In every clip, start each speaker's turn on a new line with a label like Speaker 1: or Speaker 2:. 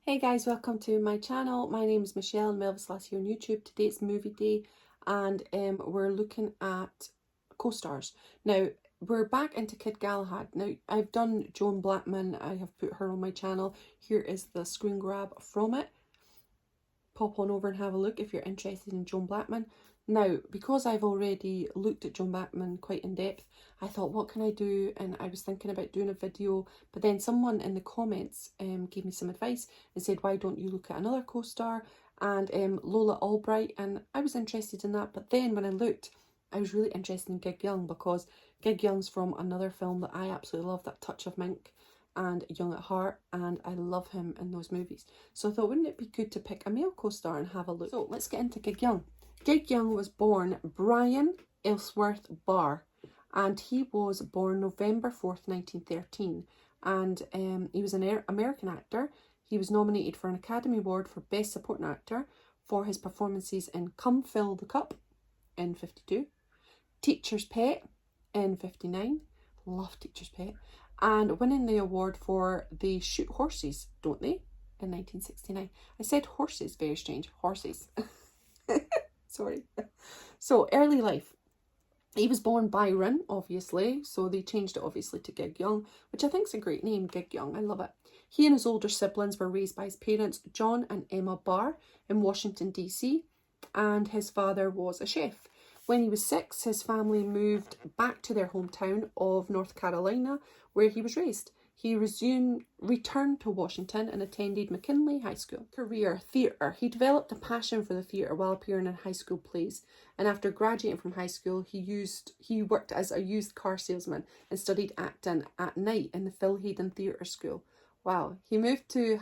Speaker 1: Hey guys, welcome to my channel. My name is Michelle and Elvis CoStar here on YouTube. Today it's movie day and we're looking at co-stars. Now, we're back into Kid Galahad. Now, I've done Joan Blackman. I have put her on my channel. Here is the screen grab from it. Pop on over and have a look if you're interested in Joan Blackman. Now, because I've already looked at Joan Blackman quite in depth, I thought, what can I do? And I was thinking about doing a video, but then someone in the comments gave me some advice and said, why don't you look at another co-star? And Lola Albright, and I was interested in that. But then when I looked, I was really interested in Gig Young, because Gig Young's from another film that I absolutely love, That Touch of Mink and Young at Heart, and I love him in those movies. So I thought, wouldn't it be good to pick a male co-star and have a look? So let's get into Gig Young. Gig Young was born Brian Ellsworth Barr, and he was born November 4th, 1913, and he was an American actor. He was nominated for an Academy Award for Best Supporting Actor for his performances in Come Fill the Cup in 52, Teacher's Pet in 59, love Teacher's Pet, and winning the award for They Shoot Horses, Don't They, in 1969. I said horses, very strange, horses. Sorry. So, early life. He was born Byron, obviously, so they changed it obviously to Gig Young, which I think is a great name, Gig Young. I love it. He and his older siblings were raised by his parents, John and Emma Barr, in Washington, D.C., and his father was a chef. When he was 6, his family moved back to their hometown of North Carolina, where he was raised. He returned to Washington and attended McKinley High School. Career, theatre. He developed a passion for the theatre while appearing in high school plays, and after graduating from high school, he worked as a used car salesman and studied acting at night in the Phil Hayden Theatre School. Wow. He moved to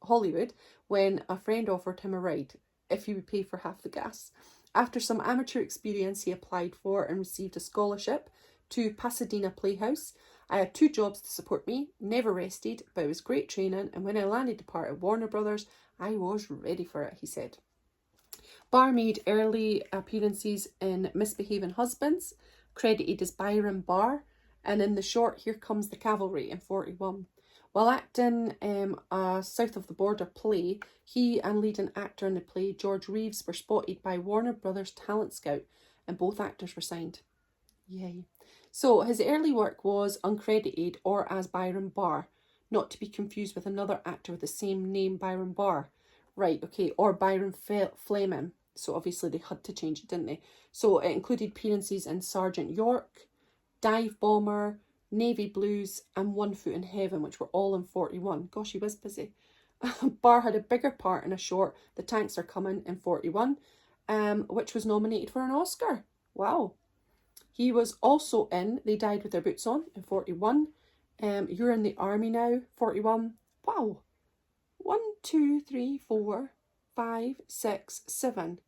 Speaker 1: Hollywood when a friend offered him a ride if he would pay for half the gas. After some amateur experience, he applied for and received a scholarship to Pasadena Playhouse. I had 2 jobs to support me, never rested, but it was great training, and when I landed the part at Warner Brothers, I was ready for it, he said. Barr made early appearances in Misbehaving Husbands, credited as Byron Barr, and in the short Here Comes the Cavalry in 41. While acting a South of the Border play, he and leading actor in the play, George Reeves, were spotted by Warner Brothers Talent Scout, and both actors were signed. Yay. So his early work was uncredited or as Byron Barr, not to be confused with another actor with the same name, Byron Barr. Right, okay, or Byron Fleming. So obviously they had to change it, didn't they? So it included appearances in Sergeant York, Dive Bomber, Navy Blues, and One Foot in Heaven, which were all in 41. Gosh, he was busy. Barr had a bigger part in a short, The Tanks Are Coming, in 41, which was nominated for an Oscar. Wow. He was also in They Died With Their Boots On in 41. You're in the Army Now, 41. Wow. 1, 2, 3, 4, 5, 6, 7.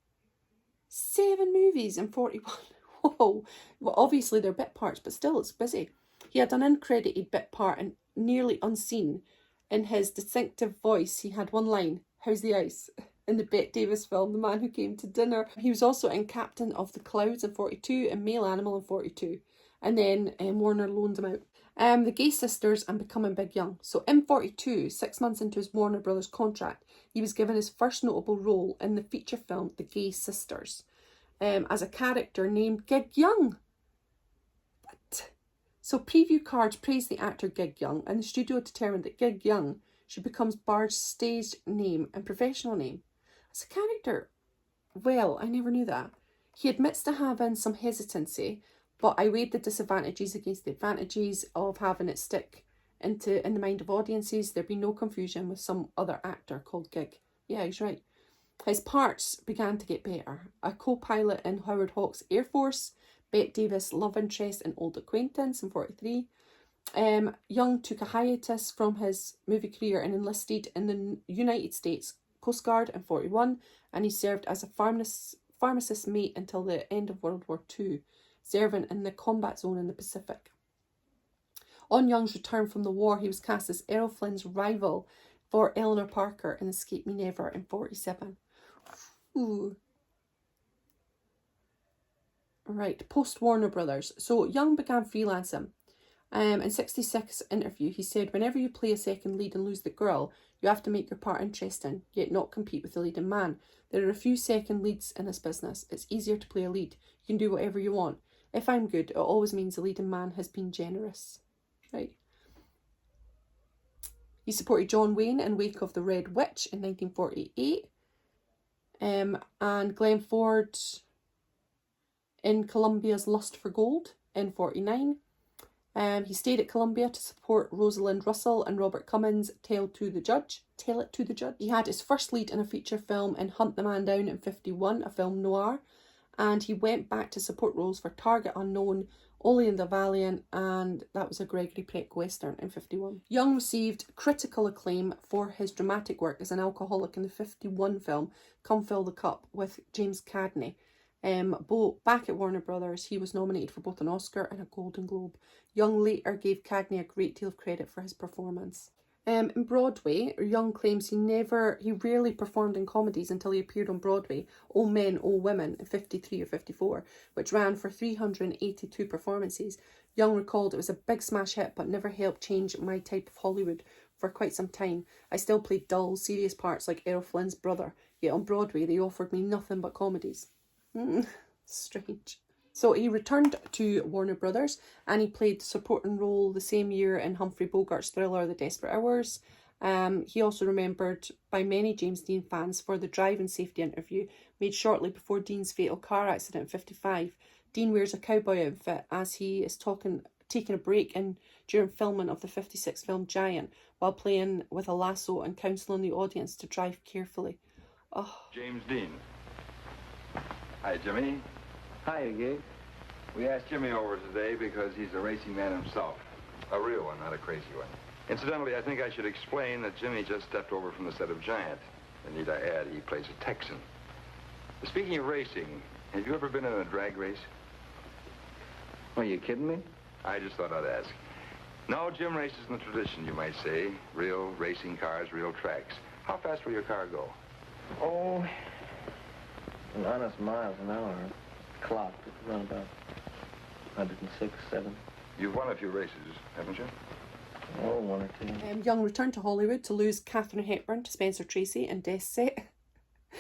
Speaker 1: 7 movies in 41. Whoa. Well, obviously they're bit parts, but still it's busy. He had an uncredited bit part and nearly unseen. In his distinctive voice, he had one line, "How's the ice?" in the Bette Davis film, The Man Who Came to Dinner. He was also in Captain of the Clouds in 42 and Male Animal in 42. And then Warner loaned him out. The Gay Sisters and Becoming Big Young. So in 42, 6 months into his Warner Brothers contract, he was given his first notable role in the feature film The Gay Sisters, as a character named Gig Young. What? So preview cards praised the actor Gig Young, and the studio determined that Gig Young should become Barr's stage name and professional name. As a character, well, I never knew that. He admits to having some hesitancy, but I weighed the disadvantages against the advantages of having it stick in the mind of audiences. There'd be no confusion with some other actor called Gig. Yeah, he's right. His parts began to get better. A co-pilot in Howard Hawks' Air Force, Bette Davis' love interest and old acquaintance in 43. Young took a hiatus from his movie career and enlisted in the United States Coast Guard in 41, and he served as a pharmacist mate until the end of World War II, serving in the combat zone in the Pacific. On Young's return from the war, he was cast as Errol Flynn's rival for Eleanor Parker in Escape Me Never in 47. Ooh. Right, post-Warner Brothers. So Young began freelancing. In 66 interview, he said, "Whenever you play a second lead and lose the girl, You have to make your part interesting, yet not compete with the leading man. There are a few second leads in this business. It's easier to play a lead. You can do whatever you want. If I'm good, it always means the leading man has been generous. Right. He supported John Wayne in Wake of the Red Witch in 1948. And Glenn Ford in Columbia's Lust for Gold in 1949. He stayed at Columbia to support Rosalind Russell and Robert Cummins' Tell It to the Judge. He had his first lead in a feature film in Hunt the Man Down in 1951, a film noir. And he went back to support roles for Target Unknown, Ollie and the Valiant, and that was a Gregory Peck Western in 1951. Young received critical acclaim for his dramatic work as an alcoholic in the 1951 film Come Fill the Cup with James Cagney. Back at Warner Brothers, he was nominated for both an Oscar and a Golden Globe. Young later gave Cagney a great deal of credit for his performance. In Broadway, Young claims he rarely performed in comedies until he appeared on Broadway, All Men, All Women, in 1953 or 1954, which ran for 382 performances. Young recalled it was a big smash hit, but never helped change my type of Hollywood for quite some time. I still played dull, serious parts like Errol Flynn's brother, yet on Broadway they offered me nothing but comedies. Strange. So he returned to Warner Brothers and he played the supporting role the same year in Humphrey Bogart's thriller The Desperate Hours. He also remembered by many James Dean fans for the driving safety interview made shortly before Dean's fatal car accident in 1955. Dean wears a cowboy outfit as he is taking a break during filming of the 1956 film Giant, while playing with a lasso and counselling the audience to drive carefully. Oh.
Speaker 2: James Dean. Hi, Jimmy.
Speaker 3: Hi, Gabe.
Speaker 2: We asked Jimmy over today because he's a racing man himself. A real one, not a crazy one. Incidentally, I think I should explain that Jimmy just stepped over from the set of Giant. And need I add, he plays a Texan. Speaking of racing, have you ever been in a drag race?
Speaker 3: Are you kidding me?
Speaker 2: I just thought I'd ask. No, Jim races in the tradition, you might say. Real racing cars, real tracks. How fast will your car go?
Speaker 3: Oh, an honest miles an hour. Clock around about 106, 7.
Speaker 2: You've won a few races, haven't you?
Speaker 3: Oh, one or two.
Speaker 1: Young returned to Hollywood to lose Katharine Hepburn to Spencer Tracy in Death Set.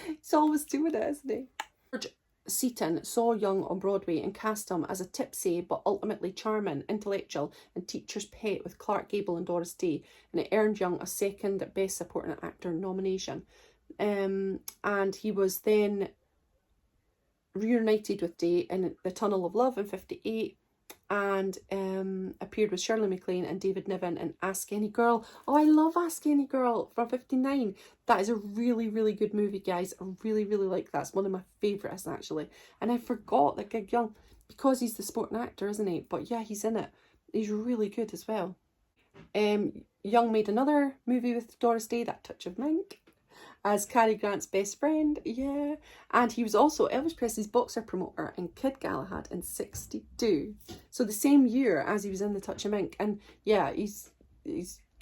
Speaker 1: He's always doing it, isn't he? George Seaton saw Young on Broadway and cast him as a tipsy but ultimately charming, intellectual and teacher's pet with Clark Gable and Doris Day, and it earned Young a second Best Supporting Actor nomination. And he was then reunited with Day in The Tunnel of Love in 1958 and appeared with Shirley MacLaine and David Niven in Ask Any Girl. Oh, I love Ask Any Girl from 1959. That is a really, really good movie, guys. I really, really like that. It's one of my favourites, actually. And I forgot that Gig Young, because he's the supporting actor, isn't he? But yeah, he's in it. He's really good as well. Young made another movie with Doris Day, That Touch of Mink, as Cary Grant's best friend, yeah. And he was also Elvis Presley's boxer promoter in Kid Galahad in 1962. So the same year as he was in The Touch of Mink. And yeah, he's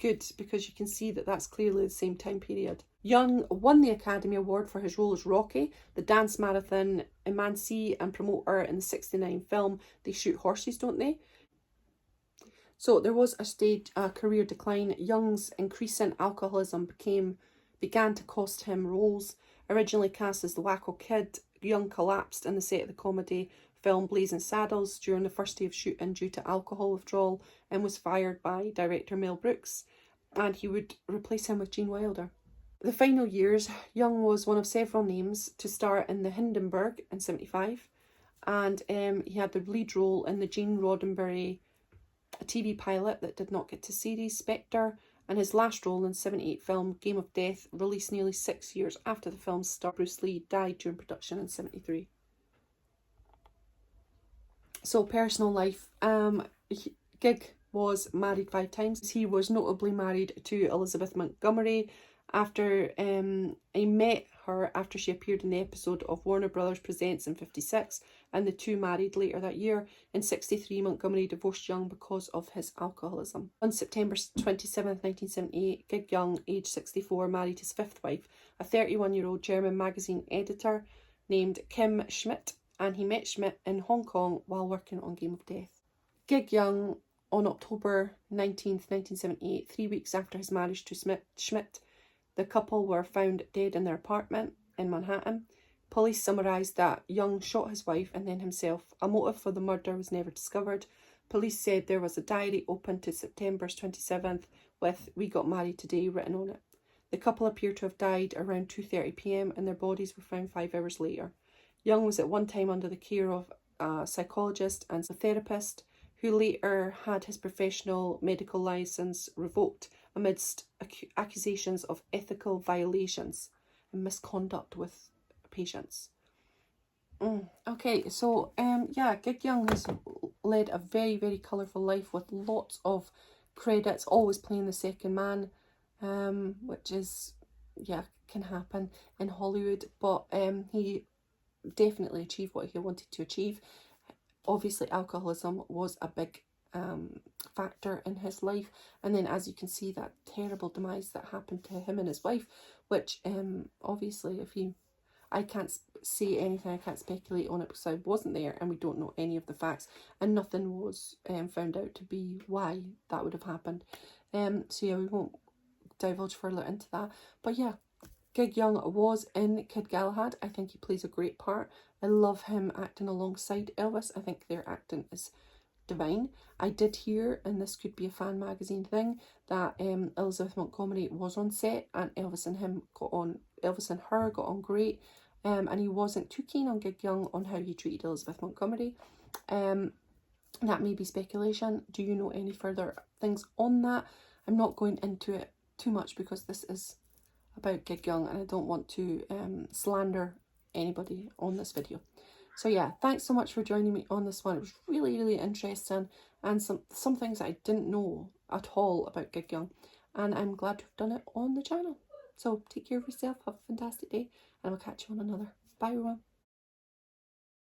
Speaker 1: good because you can see that that's clearly the same time period. Young won the Academy Award for his role as Rocky, the dance marathon emancie and promoter in the 1969 film They Shoot Horses, Don't They? So there was a career decline. Young's increasing alcoholism began to cost him roles. Originally cast as the Wacko Kid, Young collapsed in the set of the comedy film Blazing Saddles during the first day of shooting due to alcohol withdrawal and was fired by director Mel Brooks, and he would replace him with Gene Wilder. The final years, Young was one of several names to star in The Hindenburg in 1975, and he had the lead role in the Gene Roddenberry TV pilot that did not get to series, Spectre, and his last role in the 1978 film Game of Death, released nearly 6 years after the film's star Bruce Lee died during production in 1973. So personal life, Gig was married 5 times. He was notably married to Elizabeth Montgomery after he met her after she appeared in the episode of Warner Brothers Presents in 1956, and the two married later that year. In 1963, Montgomery divorced Young because of his alcoholism. On September 27th, 1978, Gig Young, aged 64, married his 5th wife, a 31-year-old German magazine editor named Kim Schmidt, and he met Schmidt in Hong Kong while working on Game of Death. Gig Young, on October 19th, 1978, 3 weeks after his marriage to Schmidt, The couple were found dead in their apartment in Manhattan. Police summarised that Young shot his wife and then himself. A motive for the murder was never discovered. Police said there was a diary open to September 27th with "We got married today" written on it. The couple appear to have died around 2:30 p.m. and their bodies were found 5 hours later. Young was at one time under the care of a psychologist and a therapist, who later had his professional medical licence revoked amidst accusations of ethical violations and misconduct with patients. Okay, so yeah, Gig Young has led a very, very colourful life with lots of credits, always playing the second man, which is, yeah, can happen in Hollywood, but he definitely achieved what he wanted to achieve. Obviously, alcoholism was a big factor in his life, and then as you can see, that terrible demise that happened to him and his wife, which obviously, I can't say anything, I can't speculate on it because I wasn't there and we don't know any of the facts, and nothing was found out to be why that would have happened. So yeah, we won't divulge further into that, but yeah, Gig Young was in Kid Galahad. I think he plays a great part. I love him acting alongside Elvis. I think their acting is divine. I did hear, and this could be a fan magazine thing, that Elizabeth Montgomery was on set and Elvis and her got on great, and he wasn't too keen on Gig Young on how he treated Elizabeth Montgomery. That may be speculation. Do you know any further things on that? I'm not going into it too much because this is about Gig Young and I don't want to slander anybody on this video. So yeah, thanks so much for joining me on this one. It was really, really interesting, and some things I didn't know at all about Gig Young, and I'm glad to have done it on the channel. So take care of yourself, have a fantastic day, and I'll catch you on another. Bye everyone.